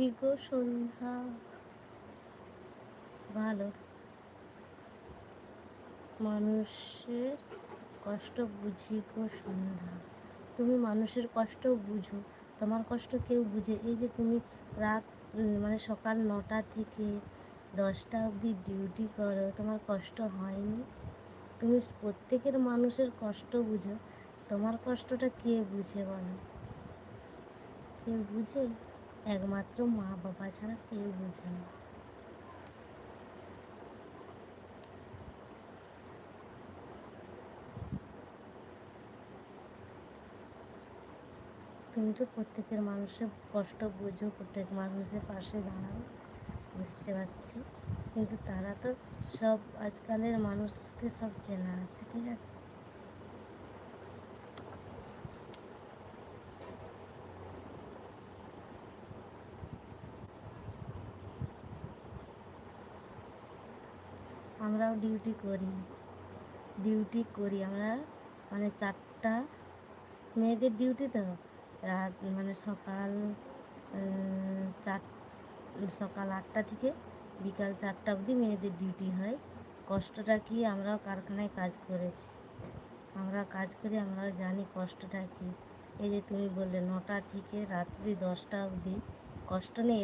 বুঝি গো সন্ধ্যা ভালো মানুষের কষ্ট বুঝি গো সন্ধ্যা। তুমি মানুষের কষ্ট বুঝো, তোমার কষ্ট কেউ বুঝে? এই যে তুমি রাত মানে সকাল 9টা থেকে 10টা অবধি ডিউটি করো, তোমার কষ্ট হয়নি? তুমি প্রত্যেকের মানুষের কষ্ট বুঝো, তোমার কষ্টটা কে বুঝে বলো? কেউ বুঝে? একমাত্র মা বাবা ছাড়া কেউ বুঝে না। তুমি তো প্রত্যেকের মানুষের কষ্ট বুঝো, প্রত্যেক মানুষের পাশে দাঁড়াও, বুঝতে পারছি। কিন্তু তারা তো সব আজকালের মানুষকে সব চেনা আছে, ঠিক আছে? আমরাও ডিউটি করি আমরা, মানে 4টা মেয়েদের ডিউটি তো রাত মানে চার সকাল 8টা থেকে বিকাল 4টা অবধি মেয়েদের ডিউটি হয়। কষ্টটা কি, আমরাও কারখানায় কাজ করেছি, আমরা কাজ করি, আমরাও জানি কষ্টটা কি। এই যে তুমি বললে 9টা থেকে রাত্রি 10টা অবধি কষ্ট নেই।